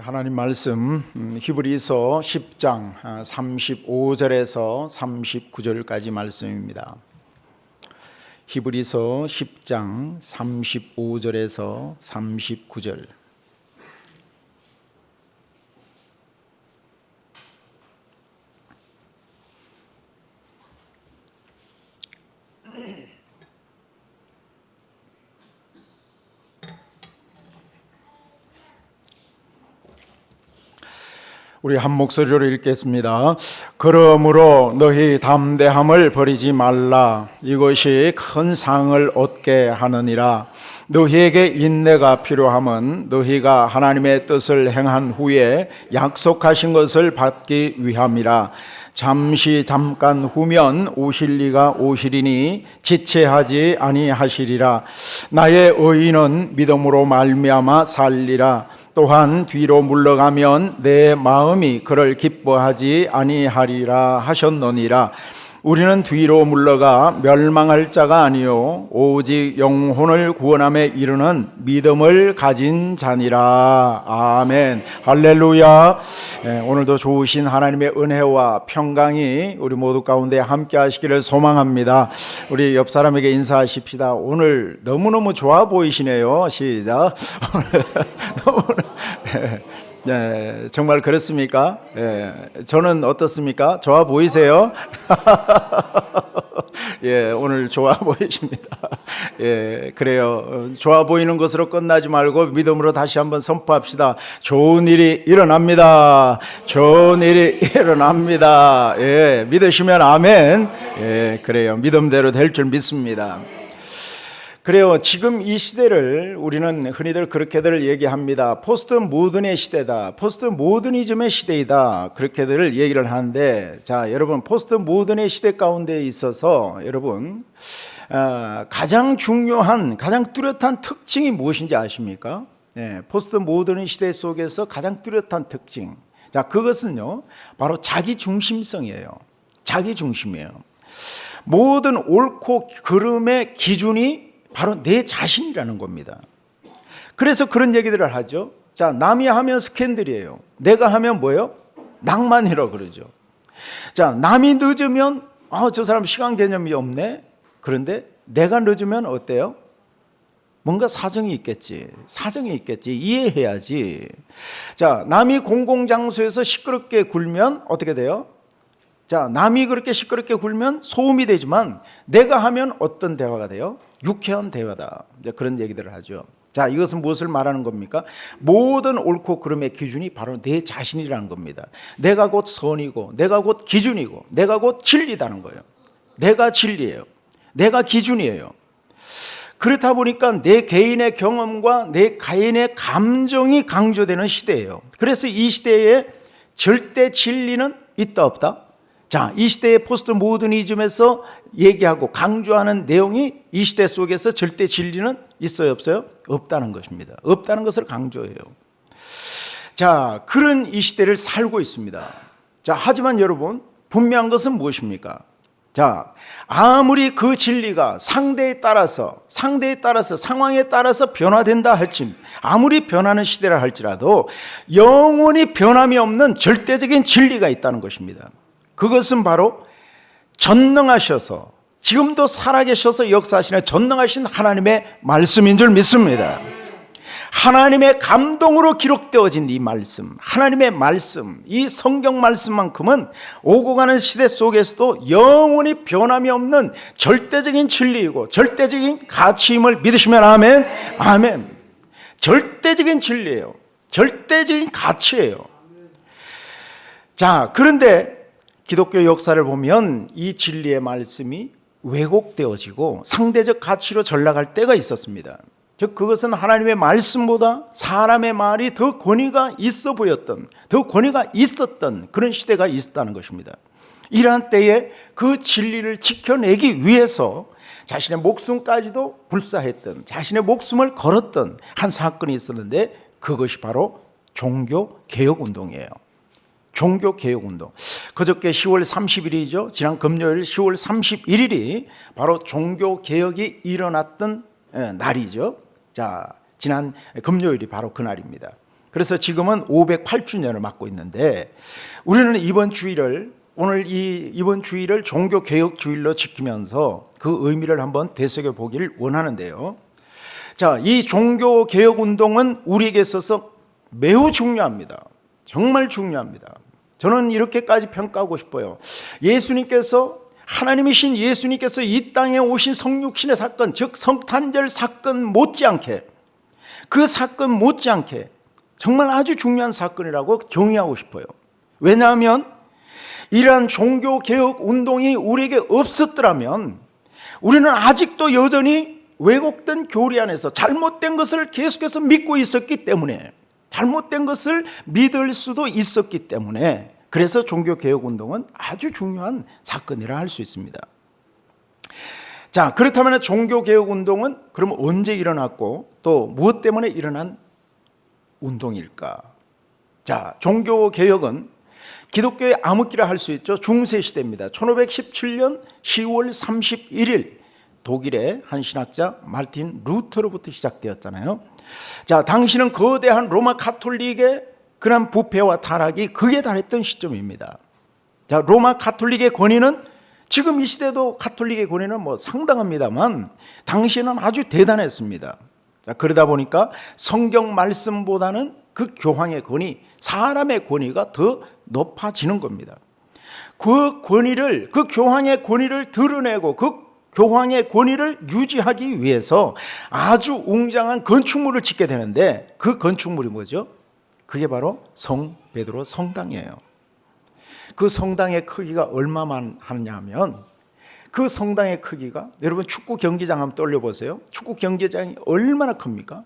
하나님 말씀 히브리서 10장 35절에서 39절까지 말씀입니다. 히브리서 10장 35절에서 39절. 우리 한 목소리로 읽겠습니다. 그러므로 너희 담대함을 버리지 말라. 이것이 큰 상을 얻게 하느니라. 너희에게 인내가 필요함은 너희가 하나님의 뜻을 행한 후에 약속하신 것을 받기 위함이라. 잠깐 후면 오실 이가 오시리니 지체하지 아니하시리라. 나의 의인은 믿음으로 말미암아 살리라. 또한 뒤로 물러가면 내 마음이 그를 기뻐하지 아니하리라 하셨느니라. 우리는 뒤로 물러가 멸망할 자가 아니요 오직 영혼을 구원함에 이르는 믿음을 가진 자니라. 아멘. 할렐루야. 오늘도 좋으신 하나님의 은혜와 평강이 우리 모두 가운데 함께 하시기를 소망합니다. 우리 옆 사람에게 인사하십시다. 오늘 너무너무 좋아 보이시네요. 시작. 네, 정말 그렇습니까? 저는 어떻습니까? 좋아 보이세요? 오늘 좋아 보이십니다. 그래요. 좋아 보이는 것으로 끝나지 말고 믿음으로 다시 한번 선포합시다. 좋은 일이 일어납니다. 좋은 일이 일어납니다. 믿으시면 아멘. 그래요. 믿음대로 될 줄 믿습니다. 그래요. 지금 이 시대를 우리는 흔히들 그렇게들 얘기합니다. 포스트 모던의 시대다. 포스트 모더니즘의 시대이다. 그렇게들 얘기를 하는데, 자, 여러분, 포스트 모던의 시대 가운데 있어서 여러분 가장 중요한, 가장 뚜렷한 특징이 무엇인지 아십니까? 포스트 모던의 시대 속에서 가장 뚜렷한 특징, 자, 그것은요 바로 자기 중심성이에요. 자기 중심이에요. 모든 옳고 그름의 기준이 바로 내 자신이라는 겁니다. 그래서 그런 얘기들을 하죠. 자, 남이 하면 스캔들이에요. 내가 하면 뭐예요? 낭만이라고 그러죠. 자, 남이 늦으면 저 사람 시간 개념이 없네. 그런데 내가 늦으면 어때요? 뭔가 사정이 있겠지. 사정이 있겠지. 이해해야지. 자, 남이 공공장소에서 시끄럽게 굴면 어떻게 돼요? 자, 남이 그렇게 시끄럽게 굴면 소음이 되지만 내가 하면 어떤 대화가 돼요? 유쾌한 대화다. 이제 그런 얘기들을 하죠. 자, 이것은 무엇을 말하는 겁니까? 모든 옳고 그름의 기준이 바로 내 자신이라는 겁니다. 내가 곧 선이고, 내가 곧 기준이고, 내가 곧 진리다는 거예요. 내가 진리예요. 내가 기준이에요. 그렇다 보니까 내 개인의 경험과 내 개인의 감정이 강조되는 시대예요. 그래서 이 시대에 절대 진리는 있다 없다? 자, 이 시대의 포스트 모더니즘에서 얘기하고 강조하는 내용이 이 시대 속에서 절대 진리는 있어요 없어요? 없다는 것입니다. 없다는 것을 강조해요. 자, 그런 이 시대를 살고 있습니다. 자, 하지만 여러분, 분명한 것은 무엇입니까? 자, 아무리 그 진리가 상황에 따라서 상황에 따라서 변화된다 할지, 아무리 변하는 시대라 할지라도 영원히 변함이 없는 절대적인 진리가 있다는 것입니다. 그것은 바로 전능하셔서 지금도 살아계셔서 역사하시는 전능하신 하나님의 말씀인 줄 믿습니다. 하나님의 감동으로 기록되어진 이 말씀, 하나님의 말씀, 이 성경 말씀만큼은 오고 가는 시대 속에서도 영원히 변함이 없는 절대적인 진리이고 절대적인 가치임을 믿으시면 아멘. 아멘. 절대적인 진리예요. 절대적인 가치예요. 자, 그런데 기독교 역사를 보면 이 진리의 말씀이 왜곡되어지고 상대적 가치로 전락할 때가 있었습니다. 즉, 그것은 하나님의 말씀보다 사람의 말이 더 권위가 있어 보였던, 더 권위가 있었던 그런 시대가 있었다는 것입니다. 이러한 때에 그 진리를 지켜내기 위해서 자신의 목숨까지도 불사했던, 자신의 목숨을 걸었던 한 사건이 있었는데, 그것이 바로 종교개혁운동이에요. 종교개혁운동. 그저께 10월 30일이죠. 지난 금요일 10월 31일이 바로 종교개혁이 일어났던 날이죠. 자, 지난 금요일이 바로 그날입니다. 그래서 지금은 508주년을 맞고 있는데 우리는 이번 주일을 이번 주일을 종교개혁 주일로 지키면서 그 의미를 한번 되새겨 보기를 원하는데요. 자, 이 종교개혁 운동은 우리에게 있어서 매우 중요합니다. 정말 중요합니다. 저는 이렇게까지 평가하고 싶어요. 하나님이신 예수님께서 이 땅에 오신 성육신의 사건, 즉 성탄절 사건 못지않게, 그 사건 못지않게 정말 아주 중요한 사건이라고 정의하고 싶어요. 왜냐하면 이러한 종교개혁 운동이 우리에게 없었더라면 우리는 아직도 여전히 왜곡된 교리 안에서 잘못된 것을 계속해서 믿고 있었기 때문에, 잘못된 것을 믿을 수도 있었기 때문에, 그래서 종교개혁 운동은 아주 중요한 사건이라 할 수 있습니다. 자, 그렇다면 종교개혁 운동은 그럼 언제 일어났고 또 무엇 때문에 일어난 운동일까? 자, 종교개혁은 기독교의 암흑기라 할 수 있죠. 중세시대입니다. 1517년 10월 31일 독일의 한 신학자 마르틴 루터로부터 시작되었잖아요. 자, 당시는 거대한 로마 가톨릭의 그런 부패와 타락이 극에 달했던 시점입니다. 자, 로마 가톨릭의 권위는 지금 이 시대도 가톨릭의 권위는 상당합니다만 당시에는 아주 대단했습니다. 자, 그러다 보니까 성경 말씀보다는 그 교황의 권위, 사람의 권위가 더 높아지는 겁니다. 그 교황의 권위를 드러내고 그 교황의 권위를 유지하기 위해서 아주 웅장한 건축물을 짓게 되는데, 그 건축물이 뭐죠? 그게 바로 성 베드로 성당이에요. 그 성당의 크기가 얼마만 하느냐 하면, 그 성당의 크기가, 여러분 축구 경기장 한번 떠올려보세요. 축구 경기장이 얼마나 큽니까?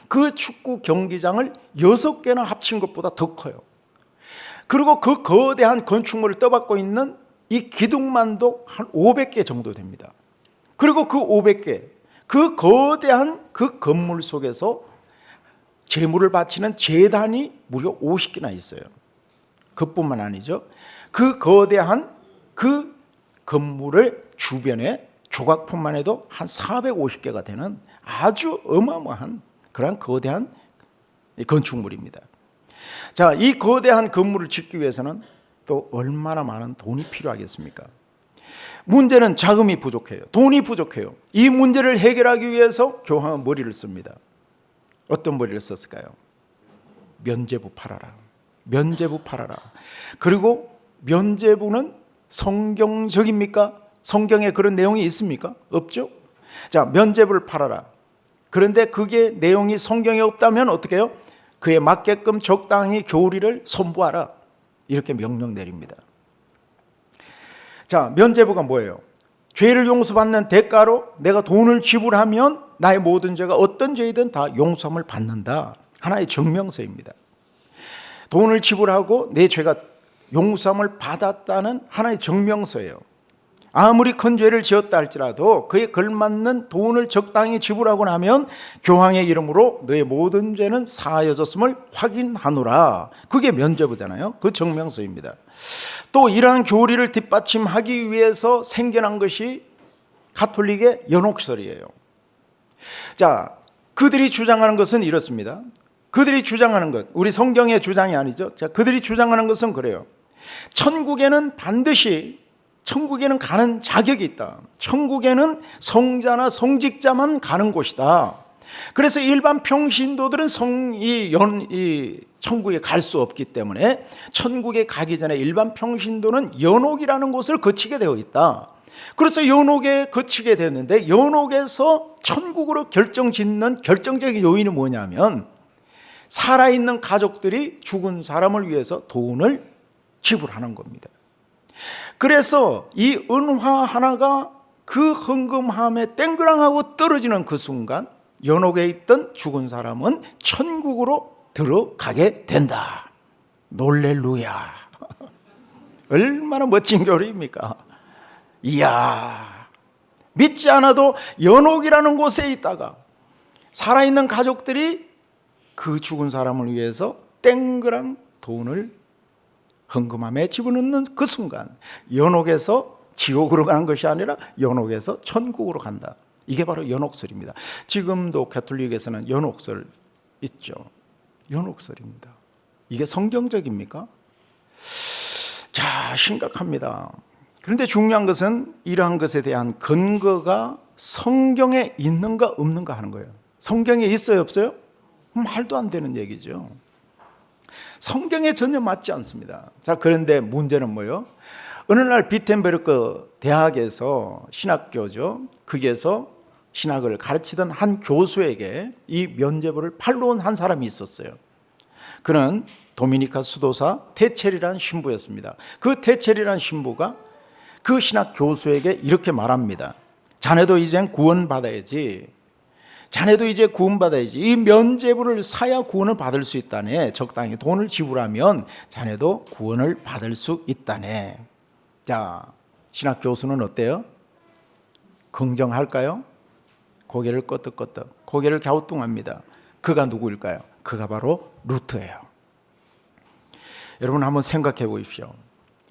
그 축구 경기장을 6개나 합친 것보다 더 커요. 그리고 그 거대한 건축물을 떠받고 있는 이 기둥만도 한 500개 정도 됩니다. 그리고 그 500개, 그 거대한 그 건물 속에서 제물을 바치는 제단이 무려 50개나 있어요. 그뿐만 아니죠. 그 거대한 그 건물을 주변에 조각품만 해도 한 450개가 되는 아주 어마어마한 그런 거대한 건축물입니다. 자, 이 거대한 건물을 짓기 위해서는 또 얼마나 많은 돈이 필요하겠습니까? 문제는 자금이 부족해요. 돈이 부족해요. 이 문제를 해결하기 위해서 교황은 머리를 씁니다. 어떤 머리를 썼을까요? 면죄부 팔아라. 면죄부 팔아라. 그리고 면죄부는 성경적입니까? 성경에 그런 내용이 있습니까? 없죠? 자, 면죄부를 팔아라. 그런데 그게 내용이 성경에 없다면 어떻게 해요? 그에 맞게끔 적당히 교리를 선부하라. 이렇게 명령 내립니다. 자, 면죄부가 뭐예요? 죄를 용서받는 대가로 내가 돈을 지불하면 나의 모든 죄가 어떤 죄이든 다 용서함을 받는다. 하나의 증명서입니다. 돈을 지불하고 내 죄가 용서함을 받았다는 하나의 증명서예요. 아무리 큰 죄를 지었다 할지라도 그에 걸맞는 돈을 적당히 지불하고 나면 교황의 이름으로 너의 모든 죄는 사하여졌음을 확인하노라. 그게 면죄부잖아요. 그 증명서입니다. 또 이러한 교리를 뒷받침하기 위해서 생겨난 것이 가톨릭의 연옥설이에요. 자, 그들이 주장하는 것은 이렇습니다. 그들이 주장하는 것, 우리 성경의 주장이 아니죠. 자, 그들이 주장하는 것은 그래요. 천국에는 가는 자격이 있다. 천국에는 성자나 성직자만 가는 곳이다. 그래서 일반 평신도들은 천국에 갈 수 없기 때문에 천국에 가기 전에 일반 평신도는 연옥이라는 곳을 거치게 되어 있다. 그래서 연옥에 거치게 됐는데, 연옥에서 천국으로 결정짓는 결정적인 요인이 뭐냐면 살아있는 가족들이 죽은 사람을 위해서 돈을 지불하는 겁니다. 그래서 이 은화 하나가 그 헌금함에 땡그랑하고 떨어지는 그 순간 연옥에 있던 죽은 사람은 천국으로 들어가게 된다. 놀렐루야. 얼마나 멋진 교리입니까? 이야, 믿지 않아도 연옥이라는 곳에 있다가 살아있는 가족들이 그 죽은 사람을 위해서 땡그랑 돈을 헌금함에 집어넣는 그 순간 연옥에서 지옥으로 가는 것이 아니라 연옥에서 천국으로 간다. 이게 바로 연옥설입니다. 지금도 가톨릭에서는 연옥설 있죠. 연옥설입니다. 이게 성경적입니까? 자, 심각합니다. 그런데 중요한 것은 이러한 것에 대한 근거가 성경에 있는가 없는가 하는 거예요. 성경에 있어요, 없어요? 말도 안 되는 얘기죠. 성경에 전혀 맞지 않습니다. 자, 그런데 문제는 뭐예요? 어느 날 비텐베르크 대학에서 신학교죠. 거기에서 신학을 가르치던 한 교수에게 이 면죄부를 팔러 온 한 사람이 있었어요. 그는 도미니카 수도사 테첼이라는 신부였습니다. 그 테첼이라는 신부가 그 신학 교수에게 이렇게 말합니다. 자네도 이젠 구원받아야지. 자네도 이제 구원받아야지. 이 면죄부를 사야 구원을 받을 수 있다네. 적당히 돈을 지불하면 자네도 구원을 받을 수 있다네. 자, 신학 교수는 어때요? 긍정할까요? 고개를 끄덕끄덕, 고개를 갸우뚱합니다. 그가 누구일까요? 그가 바로 루터예요. 여러분 한번 생각해 보십시오.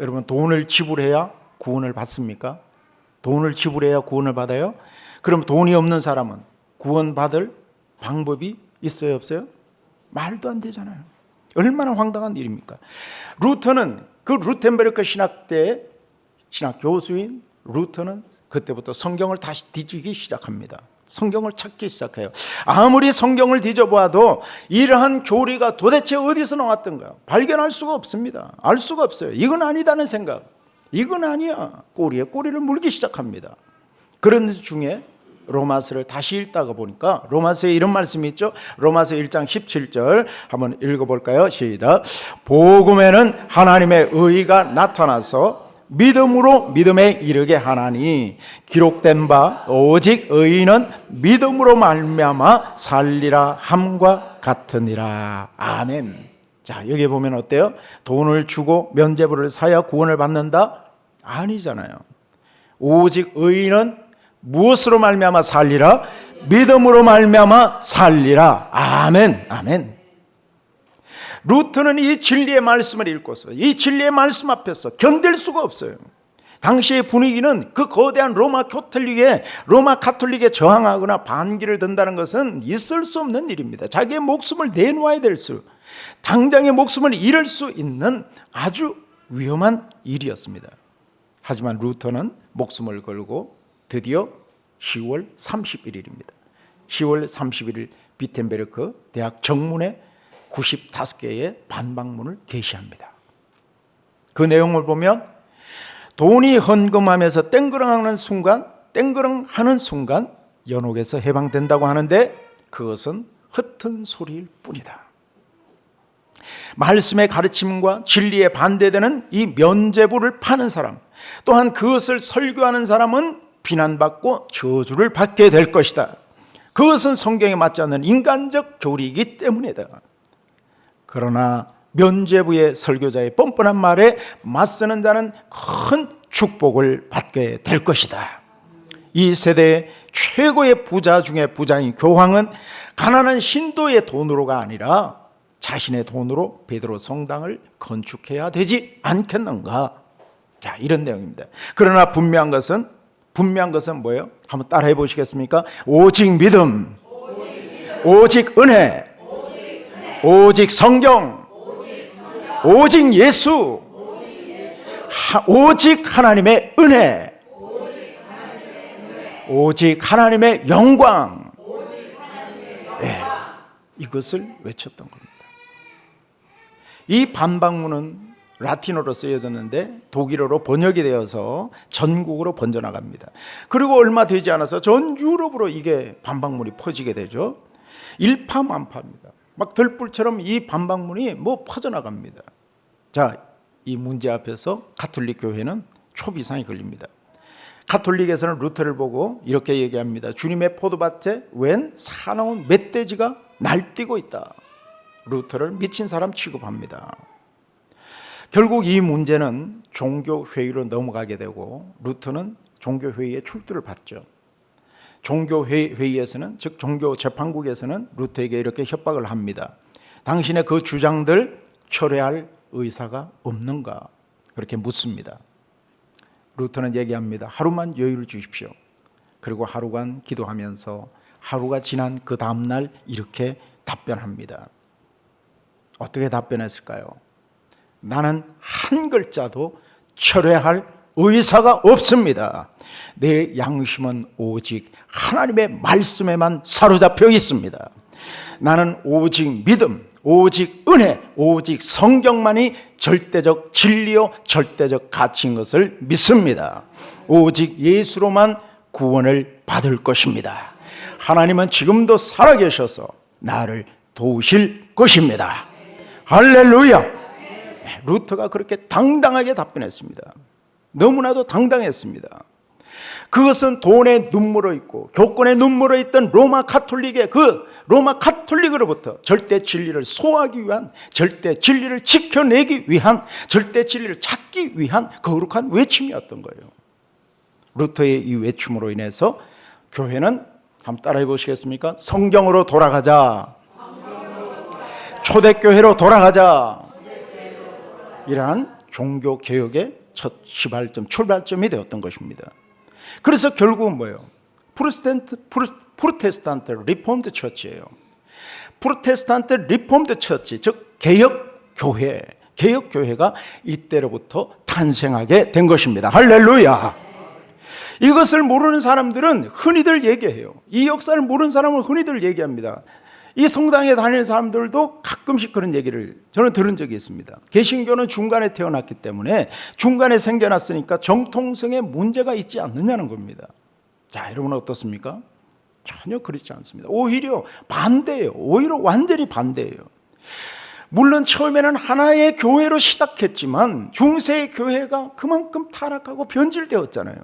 여러분 돈을 지불해야 구원을 받습니까? 돈을 지불해야 구원을 받아요? 그럼 돈이 없는 사람은 구원받을 방법이 있어요, 없어요? 말도 안 되잖아요. 얼마나 황당한 일입니까? 루터는 그 루텐베르크 신학대의 신학 교수인 루터는 그때부터 성경을 다시 뒤지기 시작합니다. 성경을 찾기 시작해요. 아무리 성경을 뒤져봐도 이러한 교리가 도대체 어디서 나왔던가 발견할 수가 없습니다. 알 수가 없어요. 이건 아니다는 생각, 이건 아니야, 꼬리에 꼬리를 물기 시작합니다. 그런 중에 로마서를 다시 읽다가 보니까 로마서에 이런 말씀이 있죠. 로마서 1장 17절 한번 읽어볼까요? 시작. 복음에는 하나님의 의가 나타나서 믿음으로 믿음에 이르게 하나니 기록된 바 오직 의인은 믿음으로 말미암아 살리라 함과 같으니라. 아멘. 자, 여기 보면 어때요? 돈을 주고 면죄부를 사야 구원을 받는다? 아니잖아요. 오직 의인은 무엇으로 말미암아 살리라? 믿음으로 말미암아 살리라. 아멘. 아멘. 루터는 이 진리의 말씀을 읽고서 이 진리의 말씀 앞에서 견딜 수가 없어요. 당시의 분위기는 그 거대한 로마 가톨릭에 저항하거나 반기를 든다는 것은 있을 수 없는 일입니다. 자기의 목숨을 내놓아야 될 수, 당장의 목숨을 잃을 수 있는 아주 위험한 일이었습니다. 하지만 루터는 목숨을 걸고 드디어 10월 31일입니다. 10월 31일 비텐베르크 대학 정문에 95개의 반박문을 게시합니다. 그 내용을 보면 돈이 헌금하면서 땡그렁하는 순간 연옥에서 해방된다고 하는데 그것은 흩은 소리일 뿐이다. 말씀의 가르침과 진리에 반대되는 이 면죄부를 파는 사람, 또한 그것을 설교하는 사람은 비난받고 저주를 받게 될 것이다. 그것은 성경에 맞지 않는 인간적 교리이기 때문이다. 그러나 면죄부의 설교자의 뻔뻔한 말에 맞서는 자는 큰 축복을 받게 될 것이다. 이 세대의 최고의 부자 중에 부자인 교황은 가난한 신도의 돈으로가 아니라 자신의 돈으로 베드로 성당을 건축해야 되지 않겠는가? 자, 이런 내용입니다. 그러나 분명한 것은 뭐예요? 한번 따라해 보시겠습니까? 오직 믿음, 오직 은혜, 오직 성경, 오직 예수, 오직 하나님의 은혜, 오직 하나님의 영광. 네, 이것을 외쳤던 겁니다. 이 반박문은 라틴어로 쓰여졌는데 독일어로 번역이 되어서 전국으로 번져나갑니다. 그리고 얼마 되지 않아서 전 유럽으로 이게 반박문이 퍼지게 되죠. 일파만파입니다. 막 들불처럼 이 반박문이 퍼져나갑니다. 자, 이 문제 앞에서 가톨릭 교회는 초비상이 걸립니다. 가톨릭에서는 루터를 보고 이렇게 얘기합니다. 주님의 포도밭에 웬 사나운 멧돼지가 날뛰고 있다. 루터를 미친 사람 취급합니다. 결국 이 문제는 종교회의로 넘어가게 되고 루터는 종교회의에 출두를 받죠. 종교회의에서는, 즉 종교재판국에서는 루터에게 이렇게 협박을 합니다. 당신의 그 주장들 철회할 의사가 없는가? 그렇게 묻습니다. 루터는 얘기합니다. 하루만 여유를 주십시오. 그리고 하루간 기도하면서 하루가 지난 그 다음날 이렇게 답변합니다. 어떻게 답변했을까요? 나는 한 글자도 철회할 의사가 없습니다. 내 양심은 오직 하나님의 말씀에만 사로잡혀 있습니다. 나는 오직 믿음, 오직 은혜, 오직 성경만이 절대적 진리요 절대적 가치인 것을 믿습니다. 오직 예수로만 구원을 받을 것입니다. 하나님은 지금도 살아계셔서 나를 도우실 것입니다. 할렐루야. 루터가 그렇게 당당하게 답변했습니다. 너무나도 당당했습니다. 그것은 돈의 눈물로 있고 교권의 눈물로 있던 로마 카톨릭의 그 로마 카톨릭으로부터 절대 진리를 소화하기 위한, 절대 진리를 지켜내기 위한, 절대 진리를 찾기 위한 거룩한 외침이었던 거예요. 루터의 이 외침으로 인해서 교회는 한번 따라해 보시겠습니까? 성경으로 돌아가자, 초대교회로 돌아가자, 이러한 종교개혁의 첫 시발점, 출발점이 되었던 것입니다. 그래서 결국은 뭐예요? 프로테스탄트 리폼드 처치예요. 프로테스탄트 리폼드 처치, 즉 개혁교회, 개혁교회가 이때로부터 탄생하게 된 것입니다. 할렐루야. 이것을 모르는 사람들은 흔히들 얘기해요. 이 역사를 모르는 사람은 흔히들 얘기합니다. 이 성당에 다니는 사람들도 가끔씩 그런 얘기를 저는 들은 적이 있습니다. 개신교는 중간에 태어났기 때문에 중간에 생겨났으니까 정통성에 문제가 있지 않느냐는 겁니다. 자, 여러분 어떻습니까? 전혀 그렇지 않습니다. 오히려 반대예요. 오히려 완전히 반대예요. 물론 처음에는 하나의 교회로 시작했지만 중세의 교회가 그만큼 타락하고 변질되었잖아요.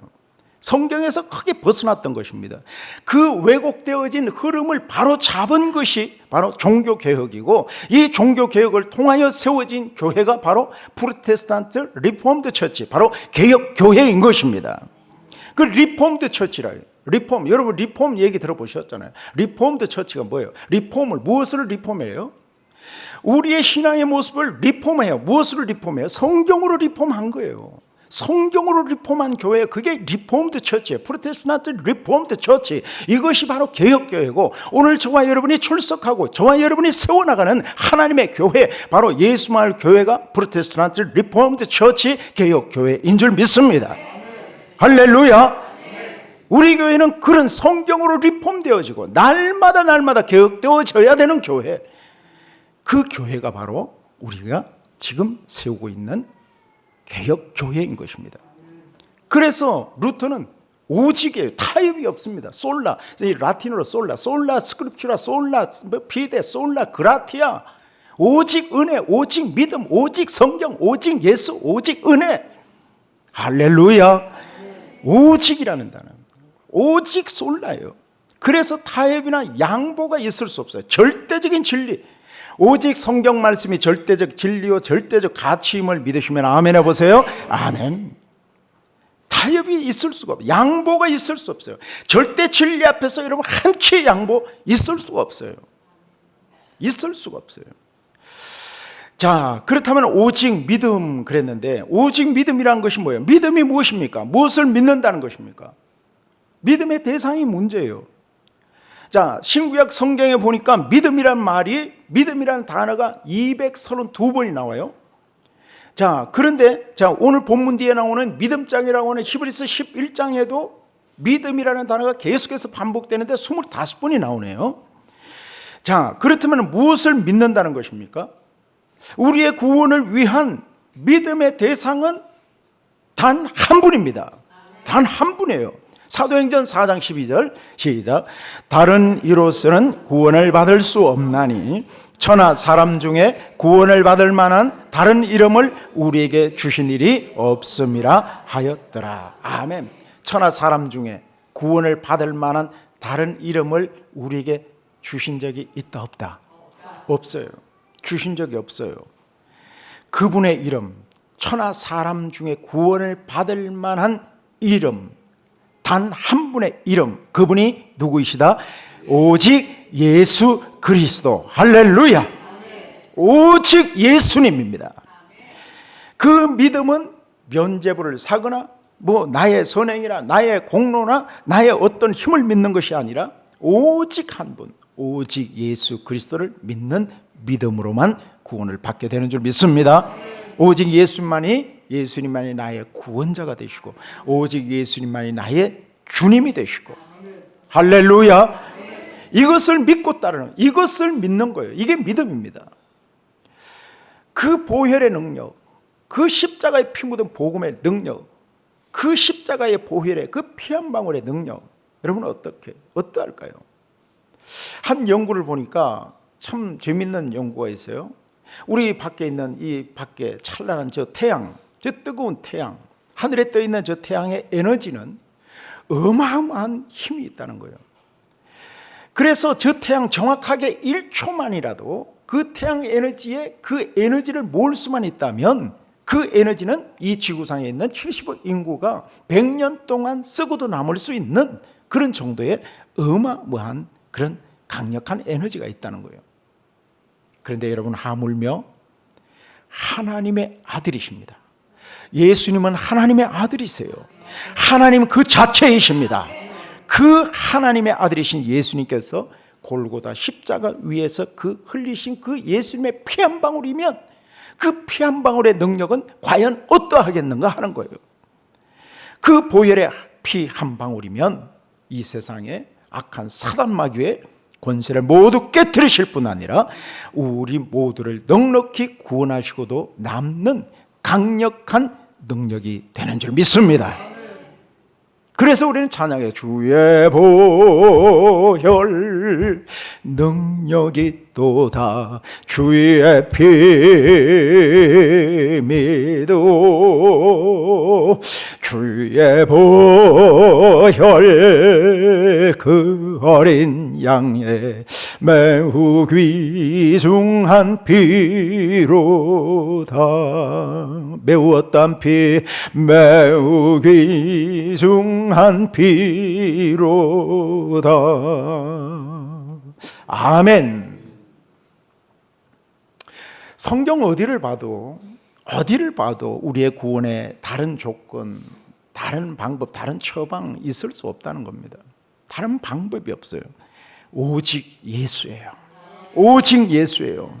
성경에서 크게 벗어났던 것입니다. 그 왜곡되어진 흐름을 바로 잡은 것이 바로 종교개혁이고, 이 종교개혁을 통하여 세워진 교회가 바로 프로테스탄트 리폼드 처치, 바로 개혁교회인 것입니다. 그 리폼드 처치라, 리폼, 여러분 리폼 얘기 들어보셨잖아요. 리폼드 처치가 뭐예요? 리폼을, 무엇을 리폼해요? 우리의 신앙의 모습을 리폼해요. 무엇으로 리폼해요? 성경으로 리폼한 거예요. 성경으로 리폼한 교회, 그게 리폼드 처치예요. 프로테스탄트 리폼드 처치. 이것이 바로 개혁교회고, 오늘 저와 여러분이 출석하고 저와 여러분이 세워나가는 하나님의 교회, 바로 예수말 교회가 프로테스탄트 리폼드 처치 개혁교회인 줄 믿습니다. 할렐루야. 우리 교회는 그런 성경으로 리폼되어지고 날마다 개혁되어져야 되는 교회, 그 교회가 바로 우리가 지금 세우고 있는 개혁교회인 것입니다. 그래서 루터는 오직이에요. 타협이 없습니다. 솔라, 라틴어로 솔라, 솔라 스크립추라, 솔라 피데, 솔라 그라티아, 오직 은혜, 오직 믿음, 오직 성경, 오직 예수, 오직 은혜. 할렐루야. 오직이라는 단어, 오직 솔라예요. 그래서 타협이나 양보가 있을 수 없어요. 절대적인 진리, 오직 성경 말씀이 절대적 진리요 절대적 가치임을 믿으시면 아멘 해보세요. 아멘. 타협이 있을 수가 없어요. 양보가 있을 수 없어요. 절대 진리 앞에서 여러분 한 치의 양보 있을 수가 없어요. 있을 수가 없어요. 자, 그렇다면 오직 믿음 그랬는데, 오직 믿음이라는 것이 뭐예요? 믿음이 무엇입니까? 무엇을 믿는다는 것입니까? 믿음의 대상이 문제예요. 자, 신구약 성경에 보니까 믿음이란 말이, 믿음이라는 단어가 232번이 나와요. 자, 그런데 자, 오늘 본문 뒤에 나오는 믿음장이라고 하는 히브리서 11장에도 믿음이라는 단어가 계속해서 반복되는데 25번이 나오네요. 자, 그렇다면 무엇을 믿는다는 것입니까? 우리의 구원을 위한 믿음의 대상은 단 한 분입니다. 단 한 분이에요. 사도행전 4장 12절 시작. 다른 이로서는 구원을 받을 수 없나니 천하 사람 중에 구원을 받을 만한 다른 이름을 우리에게 주신 일이 없음이라 하였더라. 아멘. 천하 사람 중에 구원을 받을 만한 다른 이름을 우리에게 주신 적이 있다 없다? 없어요. 주신 적이 없어요. 그분의 이름, 천하 사람 중에 구원을 받을 만한 이름, 단 한 분의 이름, 그분이 누구이시다? 오직 예수 그리스도. 할렐루야. 오직 예수님입니다. 그 믿음은 면죄부를 사거나 뭐 나의 선행이나 나의 공로나 나의 어떤 힘을 믿는 것이 아니라 오직 한 분, 오직 예수 그리스도를 믿는 믿음으로만 구원을 받게 되는 줄 믿습니다. 오직 예수님만이 나의 구원자가 되시고 오직 예수님만이 나의 주님이 되시고, 할렐루야. 이것을 믿고 따르는, 이것을 믿는 거예요. 이게 믿음입니다. 그 보혈의 능력, 그 십자가의 피 묻은 복음의 능력, 그 십자가의 보혈의 그 피 한 방울의 능력, 여러분 어떠할까요? 한 연구를 보니까 참 재밌는 연구가 있어요. 우리 밖에 있는 이 밖에 찬란한 저 태양, 저 뜨거운 태양, 하늘에 떠 있는 저 태양의 에너지는 어마어마한 힘이 있다는 거예요. 그래서 저 태양 정확하게 1초만이라도 그 태양 에너지에 그 에너지를 모을 수만 있다면 그 에너지는 이 지구상에 있는 70억 인구가 100년 동안 쓰고도 남을 수 있는 그런 정도의 어마어마한 그런 강력한 에너지가 있다는 거예요. 그런데 여러분, 하물며 하나님의 아들이십니다. 예수님은 하나님의 아들이세요. 하나님 그 자체이십니다. 그 하나님의 아들이신 예수님께서 골고다 십자가 위에서 그 흘리신 그 예수님의 피 한 방울이면 그 피 한 방울의 능력은 과연 어떠하겠는가 하는 거예요. 그 보혈의 피 한 방울이면 이 세상에 악한 사단 마귀의 권세를 모두 깨뜨리실 뿐 아니라 우리 모두를 넉넉히 구원하시고도 남는 강력한 능력이 되는 줄 믿습니다. 그래서 우리는 찬양해, 주의 보혈 능력이 또다 주의 피 믿어 주의 보혈 그 어린 양의 매우 귀중한 피로다. 매우 어떤 피? 매우 귀중한 피로다. 아멘. 성경 어디를 봐도 우리의 구원에 다른 조건, 다른 방법, 다른 처방 있을 수 없다는 겁니다. 다른 방법이 없어요. 오직 예수예요. 오직 예수예요.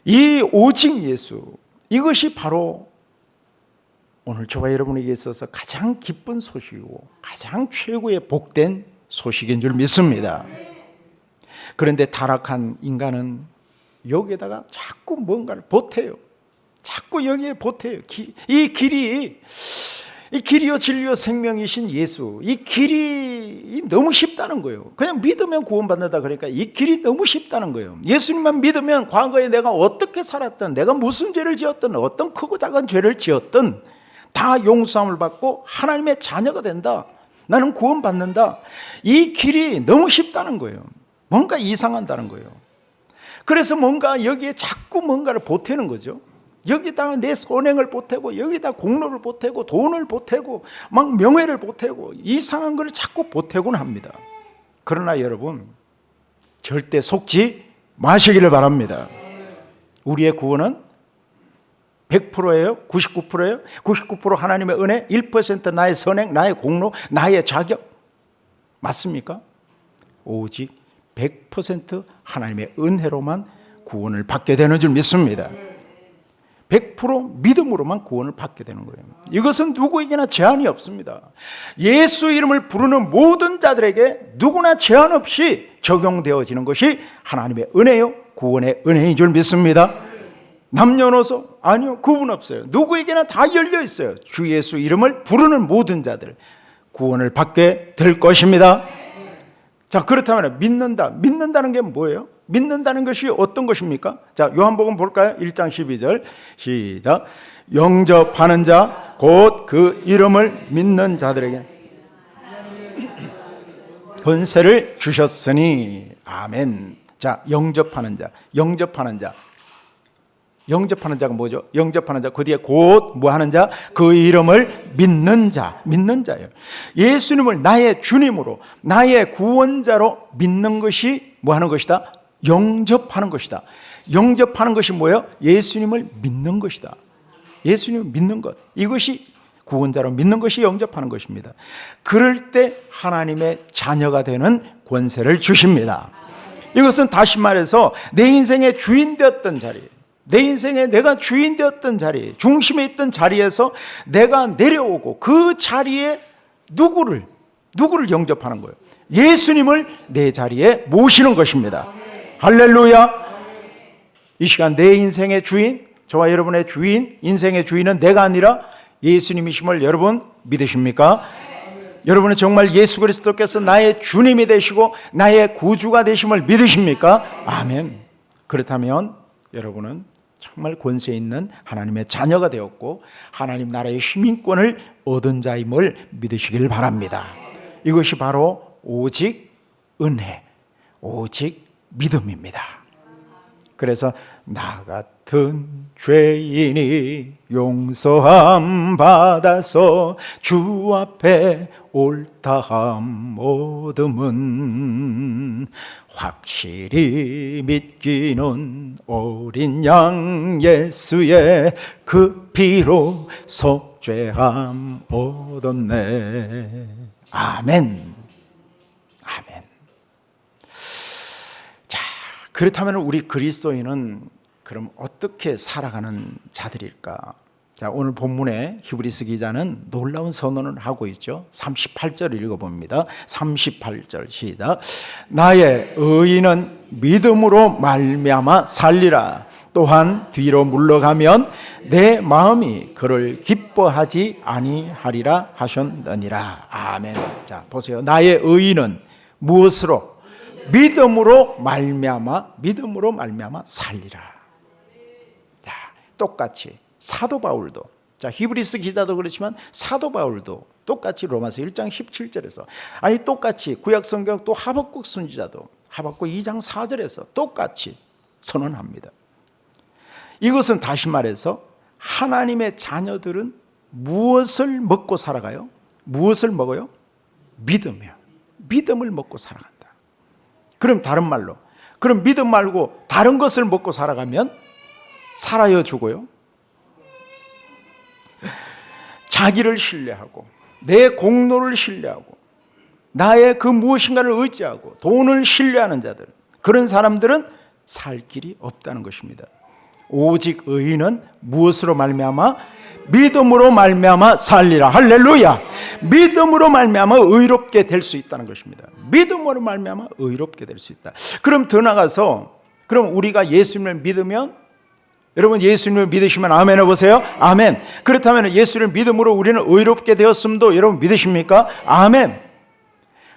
이 오직 예수, 이것이 바로 오늘 저와 여러분에게 있어서 가장 기쁜 소식이고 가장 최고의 복된 소식인 줄 믿습니다. 그런데 타락한 인간은 여기에다가 자꾸 뭔가를 보태요. 자꾸 여기에 보태요. 이 길이요 진리요 생명이신 예수, 이 길이 너무 쉽다는 거예요. 그냥 믿으면 구원받는다. 그러니까 이 길이 너무 쉽다는 거예요. 예수님만 믿으면 과거에 내가 어떻게 살았든, 내가 무슨 죄를 지었든, 어떤 크고 작은 죄를 지었든 다 용서함을 받고 하나님의 자녀가 된다. 나는 구원받는다. 이 길이 너무 쉽다는 거예요. 뭔가 이상한다는 거예요. 그래서 뭔가 여기에 자꾸 뭔가를 보태는 거죠. 여기다가 내 선행을 보태고, 여기다 공로를 보태고, 돈을 보태고, 막 명예를 보태고, 이상한 걸 자꾸 보태곤 합니다. 그러나 여러분, 절대 속지 마시기를 바랍니다. 우리의 구원은 100%예요? 99%예요? 99% 하나님의 은혜, 1% 나의 선행, 나의 공로, 나의 자격, 맞습니까? 오직 100% 하나님의 은혜로만 구원을 받게 되는 줄 믿습니다. 100% 믿음으로만 구원을 받게 되는 거예요. 이것은 누구에게나 제한이 없습니다. 예수 이름을 부르는 모든 자들에게 누구나 제한 없이 적용되어지는 것이 하나님의 은혜요, 구원의 은혜인 줄 믿습니다. 남녀노소 아니요, 구분 없어요. 누구에게나 다 열려 있어요. 주 예수 이름을 부르는 모든 자들 구원을 받게 될 것입니다. 자, 그렇다면 믿는다는 게 뭐예요? 믿는다는 것이 어떤 것입니까? 자, 요한복음 볼까요? 1장 12절 시작. 영접하는 자 곧 그 이름을 믿는 자들에게 권세를 주셨으니. 아멘. 자, 영접하는 자가 뭐죠? 영접하는 자, 그 뒤에 곧 뭐 하는 자? 그 이름을 믿는 자예요. 예수님을 나의 주님으로, 나의 구원자로 믿는 것이 뭐 하는 것이다? 영접하는 것이다. 영접하는 것이 뭐예요? 예수님을 믿는 것이다. 예수님을 믿는 것, 이것이 구원자로 믿는 것이 영접하는 것입니다. 그럴 때 하나님의 자녀가 되는 권세를 주십니다. 이것은 다시 말해서 내 인생의 주인 되었던 자리, 내 인생에 내가 주인 되었던 자리, 중심에 있던 자리에서 내가 내려오고 그 자리에 누구를 영접하는 거예요. 예수님을 내 자리에 모시는 것입니다. 할렐루야. 이 시간 내 인생의 주인, 저와 여러분의 주인, 인생의 주인은 내가 아니라 예수님이심을 여러분 믿으십니까? 여러분은 정말 예수 그리스도께서 나의 주님이 되시고 나의 구주가 되심을 믿으십니까? 아멘. 그렇다면 여러분은 정말 권세 있는 하나님의 자녀가 되었고 하나님 나라의 시민권을 얻은 자임을 믿으시길 바랍니다. 이것이 바로 오직 은혜, 오직 믿음입니다. 그래서 나 같은 죄인이 용서함 받아서 주 앞에 옳다함 얻음은 확실히 믿기는 어린 양 예수의 그 피로 속죄함 얻었네. 아멘. 아멘. 자, 그렇다면 우리 그리스도인은 그럼 어떻게 살아가는 자들일까? 자, 오늘 본문에 히브리서 기자는 놀라운 선언을 하고 있죠. 38절 읽어봅니다. 38절 시작. 나의 의인은 믿음으로 말미암아 살리라. 또한 뒤로 물러가면 내 마음이 그를 기뻐하지 아니하리라 하셨느니라. 아멘. 자, 보세요. 나의 의인은 무엇으로? 믿음으로 말미암아 살리라. 자, 똑같이 사도 바울도, 자, 히브리서 기자도 그렇지만 사도 바울도 똑같이 로마서 1장 17절에서, 아니 똑같이 구약 성경 또 하박국 선지자도 하박국 2장 4절에서 똑같이 선언합니다. 이것은 다시 말해서 하나님의 자녀들은 무엇을 먹고 살아가요? 무엇을 먹어요? 믿음이요. 믿음을 먹고 살아간다. 그럼 다른 말로, 그럼 믿음 말고 다른 것을 먹고 살아가면 살아요, 죽어요? 자기를 신뢰하고 내 공로를 신뢰하고 나의 그 무엇인가를 의지하고 돈을 신뢰하는 자들, 그런 사람들은 살 길이 없다는 것입니다. 오직 의인은 무엇으로 말미암아? 믿음으로 말미암아 살리라. 할렐루야. 믿음으로 말미암아 의롭게 될 수 있다는 것입니다. 믿음으로 말미암아 의롭게 될 수 있다. 그럼 더 나가서, 그럼 우리가 예수님을 믿으면, 여러분 예수님을 믿으시면 아멘 해보세요. 아멘. 그렇다면 예수를 믿음으로 우리는 의롭게 되었음도 여러분 믿으십니까? 아멘.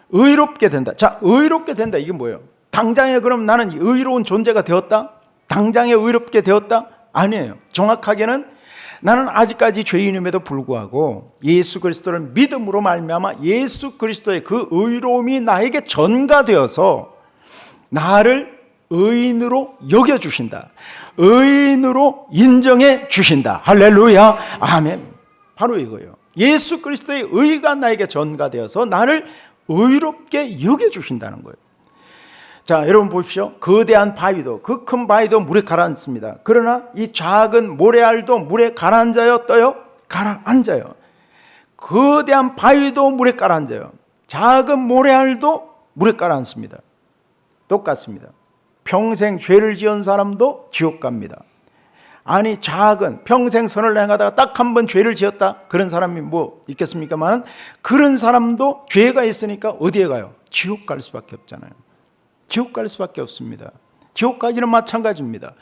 의롭게 된다. 자, 의롭게 된다. 이게 뭐예요? 당장에 그럼 나는 의로운 존재가 되었다? 당장에 의롭게 되었다? 아니에요. 정확하게는 나는 아직까지 죄인임에도 불구하고 예수 그리스도를 믿음으로 말미암아 예수 그리스도의 그 의로움이 나에게 전가되어서 나를 의인으로 여겨주신다. 의인으로 인정해 주신다. 할렐루야. 아멘. 바로 이거예요. 예수 그리스도의 의가 나에게 전가되어서 나를 의롭게 여겨주신다는 거예요. 자, 여러분 보십시오. 거대한 바위도, 그 큰 바위도 물에 가라앉습니다. 그러나 이 작은 모래알도 물에 가라앉아요, 떠요? 가라앉아요. 거대한 바위도 물에 가라앉아요. 작은 모래알도 물에 가라앉습니다. 똑같습니다. 평생 죄를 지은 사람도 지옥 갑니다. 아니, 작은 평생 선을 행하다가 딱 한 번 죄를 지었다, 그런 사람이 뭐 있겠습니까만, 그런 사람도 죄가 있으니까 어디에 가요? 지옥 갈 수밖에 없잖아요. 지옥 갈 수밖에 없습니다. 지옥까지는 마찬가지입니다.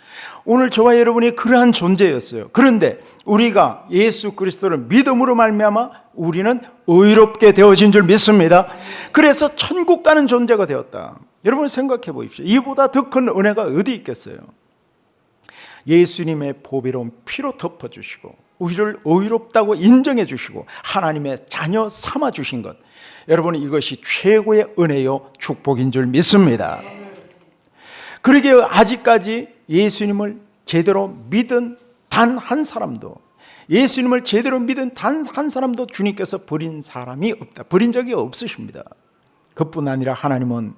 오늘 저와 여러분이 그러한 존재였어요. 그런데 우리가 예수 그리스도를 믿음으로 말미암아 우리는 의롭게 되어진 줄 믿습니다. 그래서 천국 가는 존재가 되었다. 여러분 생각해 보십시오. 이보다 더 큰 은혜가 어디 있겠어요? 예수님의 보배로운 피로 덮어주시고 우리를 의롭다고 인정해 주시고 하나님의 자녀 삼아 주신 것, 여러분 이것이 최고의 은혜요 축복인 줄 믿습니다. 그러게 아직까지 예수님을 제대로 믿은 단 한 사람도, 예수님을 제대로 믿은 단 한 사람도 주님께서 버린 사람이 없다. 버린 적이 없으십니다. 그뿐 아니라 하나님은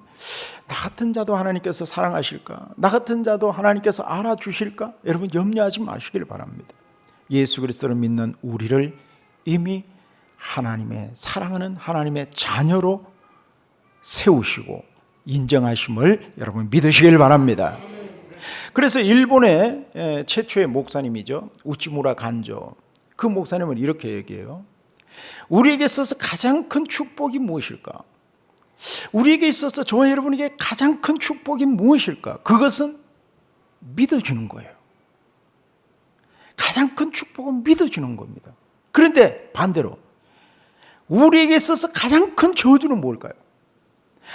나 같은 자도 하나님께서 사랑하실까? 나 같은 자도 하나님께서 알아주실까? 여러분 염려하지 마시길 바랍니다. 예수 그리스도를 믿는 우리를 이미 하나님의 사랑하는 하나님의 자녀로 세우시고 인정하심을 여러분 믿으시길 바랍니다. 그래서 일본의 최초의 목사님이죠, 우치무라 간조, 그 목사님은 이렇게 얘기해요. 우리에게 있어서 가장 큰 축복이 무엇일까? 우리에게 있어서 저와 여러분에게 가장 큰 축복이 무엇일까? 그것은 믿어주는 거예요. 가장 큰 축복은 믿어주는 겁니다. 그런데 반대로 우리에게 있어서 가장 큰 저주는 뭘까요?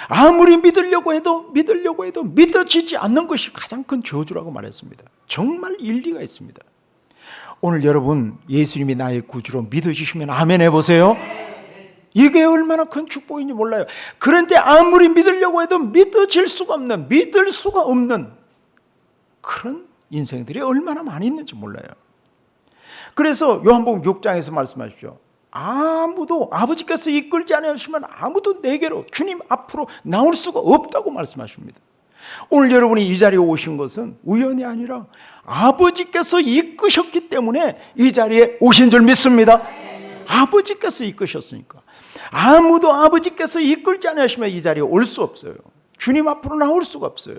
아무리 믿으려고 해도 믿어지지 않는 것이 가장 큰 저주라고 말했습니다. 정말 일리가 있습니다. 오늘 여러분 예수님이 나의 구주로 믿어주시면 아멘 해보세요. 이게 얼마나 큰 축복인지 몰라요. 그런데 아무리 믿으려고 해도 믿을 수가 없는 그런 인생들이 얼마나 많이 있는지 몰라요. 그래서 요한복음 6장에서 말씀하시죠. 아무도 아버지께서 이끌지 않으시면 아무도 내게로 주님 앞으로 나올 수가 없다고 말씀하십니다. 오늘 여러분이 이 자리에 오신 것은 우연이 아니라 아버지께서 이끄셨기 때문에 이 자리에 오신 줄 믿습니다. 아버지께서 이끄셨으니까. 아무도 아버지께서 이끌지 않으시면 이 자리에 올 수 없어요. 주님 앞으로 나올 수가 없어요.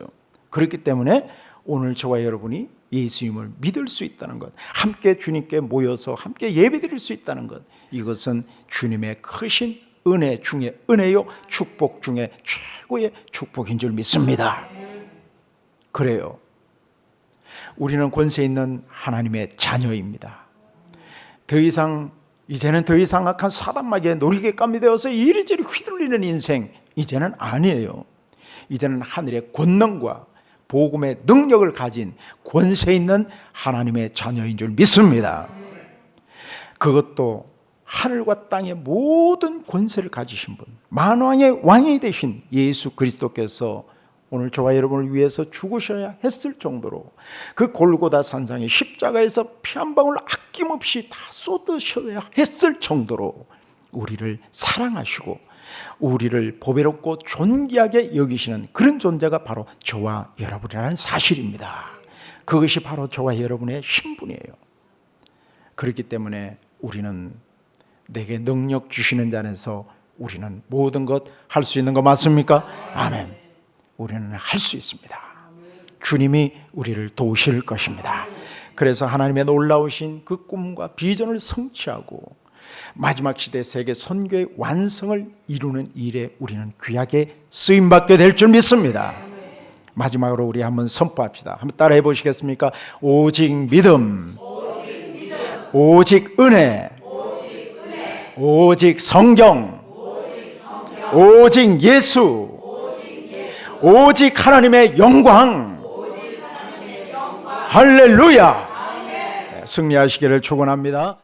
그렇기 때문에 오늘 저와 여러분이 예수님을 믿을 수 있다는 것, 함께 주님께 모여서 함께 예배드릴 수 있다는 것, 이것은 주님의 크신 은혜 중에 은혜요, 축복 중에 최고의 축복인 줄 믿습니다. 그래요. 우리는 권세 있는 하나님의 자녀입니다. 이제는 더 이상 악한 사단마귀의 놀이개감이 되어서 이리저리 휘둘리는 인생, 이제는 아니에요. 이제는 하늘의 권능과 복음의 능력을 가진 권세 있는 하나님의 자녀인 줄 믿습니다. 그것도 하늘과 땅의 모든 권세를 가지신 분, 만왕의 왕이 되신 예수 그리스도께서 오늘 저와 여러분을 위해서 죽으셔야 했을 정도로, 그 골고다 산상의 십자가에서 피 한 방울 아낌없이 다 쏟으셔야 했을 정도로 우리를 사랑하시고 우리를 보배롭고 존귀하게 여기시는 그런 존재가 바로 저와 여러분이라는 사실입니다. 그것이 바로 저와 여러분의 신분이에요. 그렇기 때문에 우리는 내게 능력 주시는 자 안에서 우리는 모든 것 할 수 있는 거 맞습니까? 아멘. 우리는 할 수 있습니다. 주님이 우리를 도우실 것입니다. 그래서 하나님의 놀라우신 그 꿈과 비전을 성취하고 마지막 시대 세계 선교의 완성을 이루는 일에 우리는 귀하게 쓰임받게 될 줄 믿습니다. 마지막으로 우리 한번 선포합시다. 한번 따라해 보시겠습니까? 오직 믿음, 오직 은혜, 오직 성경, 오직 예수, 오직 하나님의 영광. 할렐루야. 승리하시기를 축원합니다.